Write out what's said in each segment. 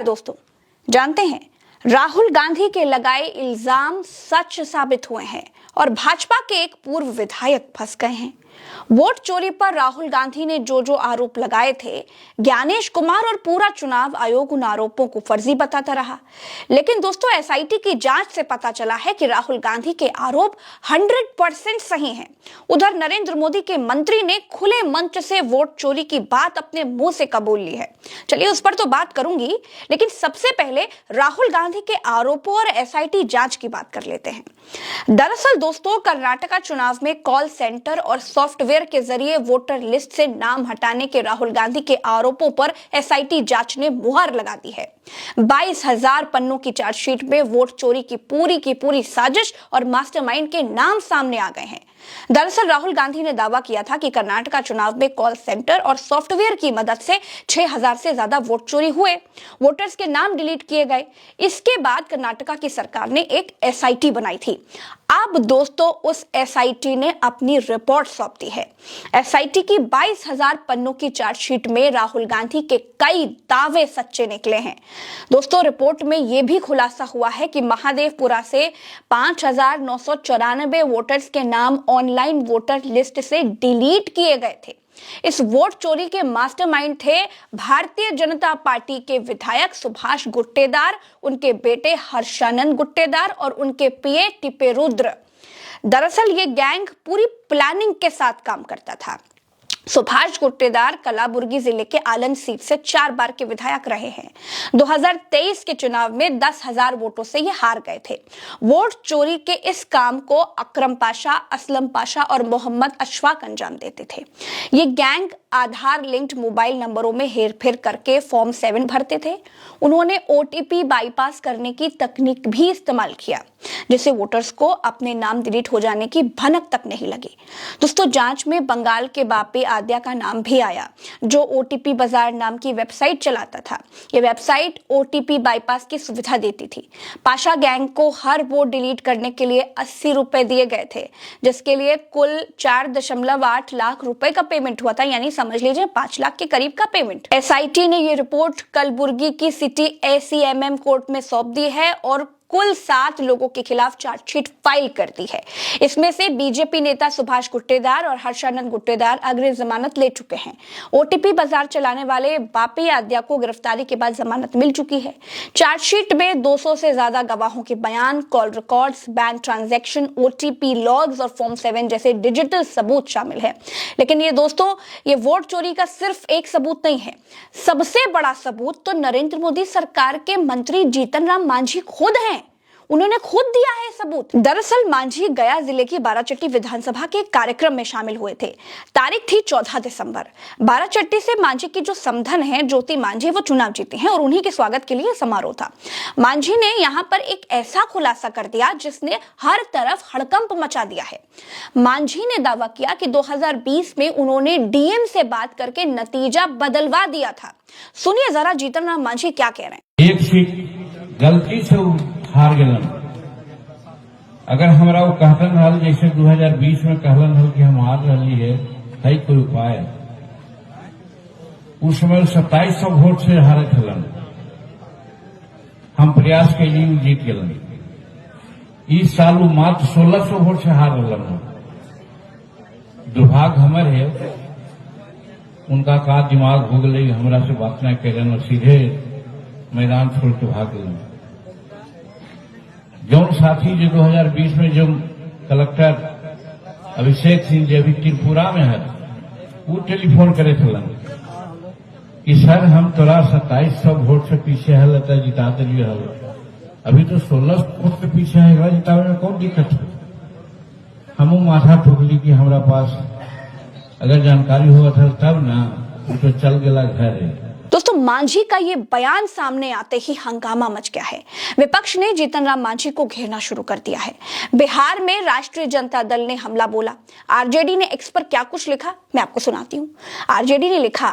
दोस्तों, जानते हैं राहुल गांधी के लगाए इल्जाम सच साबित हुए हैं और भाजपा के एक पूर्व विधायक फंस गए हैं। वोट चोरी पर राहुल गांधी ने जो आरोप लगाए थे, ज्ञानेश कुमार और पूरा चुनाव आयोग उन आरोपों को फर्जी बताता रहा। लेकिन दोस्तों, एसआईटी की जांच से पता चला है कि राहुल गांधी के आरोप 100% सही हैं। उधर नरेंद्र मोदी के मंत्री ने खुले मंच से वोट चोरी की बात अपने मुंह से कबूल ली है। चलिए उस पर तो बात करूंगी, लेकिन सबसे पहले राहुल गांधी के आरोपों और एसआईटी जांच की बात कर लेते हैं। दरअसल दोस्तों, कर्नाटका चुनाव में कॉल सेंटर और सॉफ्टवेयर के जरिए वोटर लिस्ट से नाम हटाने के राहुल गांधी के आरोपों पर एसआईटी जांच ने मुहर लगा दी है। 22,000 पन्नों की चार्जशीट में वोट चोरी की पूरी साजिश और मास्टरमाइंड के नाम सामने आ गए हैं। दरअसल राहुल गांधी ने दावा किया था कि कर्नाटका चुनाव में कॉल सेंटर और सॉफ्टवेयर की मदद से 6,000 से ज्यादा वोट चोरी हुए, वोटर्स के नाम डिलीट किए गए। इसके बाद कर्नाटका की सरकार ने एक एसआईटी बनाई थी। अब दोस्तों, उस एसआईटी ने अपनी रिपोर्ट सौंप दी है। एसआईटी की 22,000 पन्नों की चार्जशीट में राहुल गांधी के कई दावे सच्चे निकले हैं। दोस्तों, रिपोर्ट में यह भी खुलासा हुआ है कि महादेवपुरा से 5,994 वोटर्स के नाम ऑनलाइन वोटर लिस्ट से डिलीट किए गए थे। इस वोट चोरी के मास्टरमाइंड थे भारतीय जनता पार्टी के विधायक सुभाष गुट्टेदार, उनके बेटे हर्षानंद गुट्टेदार और उनके पीए टिपेरुद्र। दरअसल ये गैंग पूरी प्लानिंग के साथ काम करता था। सुभाष गुट्टेदार कलाबुर्गी जिले के आलन सीट से 4 बार के विधायक रहे हैं। 2023 के चुनाव में 10,000 वोटों से ये हार गए थे। वोट चोरी के इस काम को अकरम पाशा, असलम पाशा और मोहम्मद अशफाक अंजाम देते थे। ये गैंग आधार लिंक्ड मोबाइल नंबरों में हेरफेर करके फॉर्म 7 भरते थे। उन्होंने ओटीपी बाईपास करने की तकनीक भी इस्तेमाल किया, जिससे वोटर्स को अपने नाम डिलीट हो जाने की भनक तक नहीं लगी। दोस्तों, जांच में बंगाल के बापी आद्या का नाम भी आया, जो ओटीपी बाजार नाम की वेबसाइट चलाता था। यह वेबसाइट ओटीपी बाईपास की सुविधा देती थी। पाशा गैंग को हर वोट डिलीट करने के लिए 80 रुपए दिए गए थे, जिसके लिए कुल 4.8 लाख रुपए का पेमेंट हुआ था, यानी समझ लीजिए 5 लाख के करीब का पेमेंट। एसआईटी ने यह रिपोर्ट कलबुर्गी की सिटी एसीएमएम कोर्ट में सौंप दी है और कुल 7 लोगों के खिलाफ चार्जशीट फाइल कर दी है। इसमें से बीजेपी नेता सुभाष गुट्टेदार और हर्षानंद गुट्टेदार अग्रिम जमानत ले चुके हैं। ओटीपी बाजार चलाने वाले बापी आद्या को गिरफ्तारी के बाद जमानत मिल चुकी है। चार्जशीट में 200 से ज्यादा गवाहों के बयान, call records, bank transaction, OTP logs और फॉर्म 7 जैसे डिजिटल सबूत शामिल है। लेकिन ये दोस्तों, ये वोट चोरी का सिर्फ एक सबूत नहीं है। सबसे बड़ा सबूत तो नरेंद्र मोदी सरकार के मंत्री जीतन राम मांझी खुद हैं। उन्होंने खुद दिया है सबूत। दरअसल मांझी गया जिले की बाराचट्टी विधानसभा के कार्यक्रम में शामिल हुए थे। तारीख थी 14 दिसंबर। बाराचट्टी से मांझी की जो समधन है ज्योति मांझी, वो चुनाव जीती हैं और उन्हीं के स्वागत के लिए समारोह था। मांझी ने यहां पर एक ऐसा खुलासा कर दिया जिसने हर तरफ हड़कंप मचा दिया है। मांझी ने दावा किया कि 2020 में उन्होंने डीएम से बात करके नतीजा बदलवा दिया था। सुनिए जरा जीतन राम मांझी क्या कह रहे हैं। एक सीट गलती से हार गलन। अगर हमरा वो कहतन हल जैसे 2020 में कहलन हल कि हम हार रही है कोई उपाय, उस समय 2700 वोट से हारत हलन। हम प्रयास के लिए जीत गलन। इस साल वो मात्र 1600 वोट से हार रहा। दुर्भाग्य हमर है, उनका का दिमाग हो गई, हमरा से बात न करें और सीधे मैदान छोड़ के भाग गए। जौन साथी जो 2020 में जो कलेक्टर अभिषेक सिंह जी अभी त्रिपुरा में है, वो टेलीफोन करे थे कि सर हम तोरा 2700 वोट से पीछे है, जिता दिलिए हल, अभी तो 16 वोट के पीछे है, जितावे में कौन दिक्कत है। हम माथा ठोकली कि हमारा पास अगर जानकारी हुआ था तब ना, तो चल गया घर है। दोस्तों, मांझी का ये बयान सामने आते ही हंगामा मच गया है। विपक्ष ने जीतन राम मांझी को घेरना शुरू कर दिया है। बिहार में राष्ट्रीय जनता दल ने हमला बोला। आरजेडी ने एक्स पर क्या कुछ लिखा, मैं आपको सुनाती हूँ। आरजेडी ने लिखा,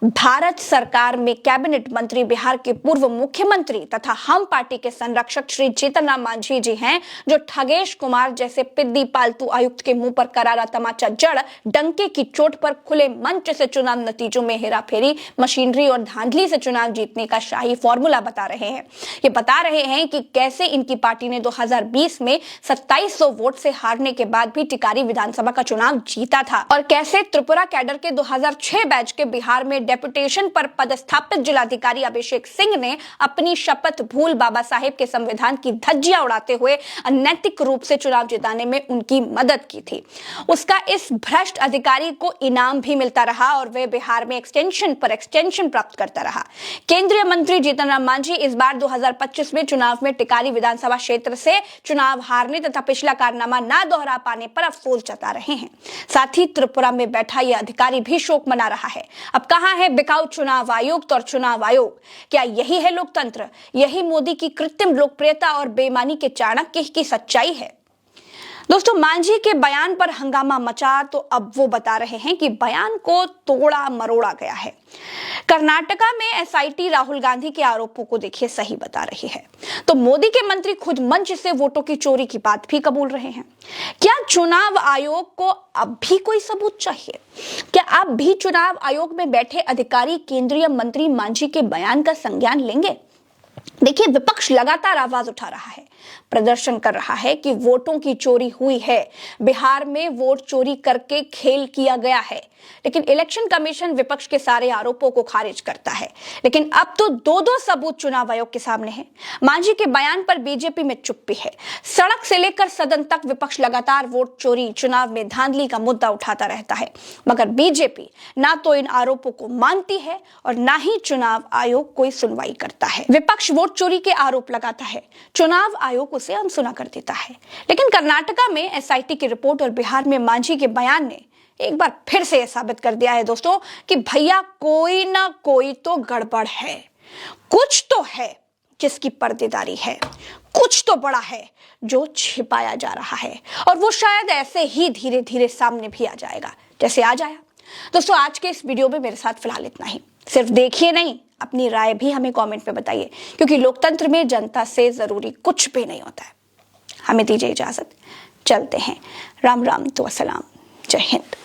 भारत सरकार में कैबिनेट मंत्री बिहार के पूर्व मुख्यमंत्री तथा हम पार्टी के संरक्षक श्री जीतन राम मांझी जी हैं, जो ठगेश कुमार जैसे पिद्दी पालतू आयुक्त के मुंह पर करारा तमाचा जड़ डंके की चोट पर खुले मंच से चुनाव नतीजों में हेराफेरी, मशीनरी और धांधली धांधली से चुनाव जीतने का शाही फॉर्मूला बता रहे हैं। ये बता रहे हैं कि कैसे इनकी पार्टी ने 2020 में 2700 वोट से हारने के बाद भी टिकारी विधानसभा का चुनाव जीता था और कैसे त्रिपुरा कैडर के 2006 बैच के बिहार में डेपुटेशन पर पदस्थापित जिलाधिकारी अभिषेक सिंह ने अपनी शपथ भूल बाबा साहेब के संविधान की धज्जियां उड़ाते हुए अनैतिक रूप से चुनाव जिताने में उनकी मदद की थी। उसका इस भ्रष्ट अधिकारी को इनाम भी मिलता रहा और वह बिहार में एक्सटेंशन पर एक्सटेंशन प्राप्त करता रहा। केंद्रीय मंत्री जीतन राम मांझी इस बार 2025 में चुनाव में टिकारी विधानसभा क्षेत्र से चुनाव हारने तथा पिछला कारनामा ना दोहरा पाने पर अफसोस जता रहे हैं। साथ ही त्रिपुरा में बैठा यह अधिकारी भी शोक मना रहा है। अब कहां है बिकाऊ चुनाव आयुक्त और चुनाव आयोग? क्या यही है लोकतंत्र? यही मोदी की कृत्रिम लोकप्रियता और बेईमानी के चाणक्य की सच्चाई है? दोस्तों, मांझी के बयान पर हंगामा मचा तो अब वो बता रहे हैं कि बयान को तोड़ा मरोड़ा गया है। कर्नाटका में एसआईटी राहुल गांधी के आरोपों को देखिए सही बता रही है, तो मोदी के मंत्री खुद मंच से वोटों की चोरी की बात भी कबूल रहे हैं। क्या चुनाव आयोग को अब भी कोई सबूत चाहिए? क्या अब भी चुनाव आयोग में बैठे अधिकारी केंद्रीय मंत्री मांझी के बयान का संज्ञान लेंगे? देखिए, विपक्ष लगातार आवाज उठा रहा है, प्रदर्शन कर रहा है कि वोटों की चोरी हुई है, बिहार में वोट चोरी करके खेल किया गया है। लेकिन इलेक्शन कमीशन विपक्ष के सारे आरोपों को खारिज करता है। लेकिन अब तो दो सबूत चुनाव आयोग के सामने हैं। मांझी के बयान पर बीजेपी में चुप्पी है। सड़क से लेकर सदन तक विपक्ष लगातार वोट चोरी, चुनाव में धांधली का मुद्दा उठाता रहता है, मगर बीजेपी ना तो इन आरोपों को मानती है और ना ही चुनाव आयोग कोई सुनवाई करता है। विपक्ष वोट चोरी के आरोप लगाता है, चुनाव आयोग उसे अनसुना कर देता है। लेकिन कर्नाटका में एसआईटी की रिपोर्ट और बिहार में मांझी के बयान ने एक बार फिर से यह साबित कर दिया है दोस्तों कि भैया कोई ना कोई तो गड़बड़ है। कुछ तो है जिसकी पर्देदारी है, कुछ तो बड़ा है जो छिपाया जा रहा है और वो शायद ऐसे ही धीरे धीरे सामने भी आ जाएगा जैसे आज आया। दोस्तों, आज के इस वीडियो में मेरे साथ फिलहाल इतना ही। सिर्फ देखिए नहीं, अपनी राय भी हमें कमेंट में बताइए, क्योंकि लोकतंत्र में जनता से जरूरी कुछ भी नहीं होता है। हमें दीजिए इजाजत, चलते हैं। राम राम तो अस्सलाम, जय हिंद।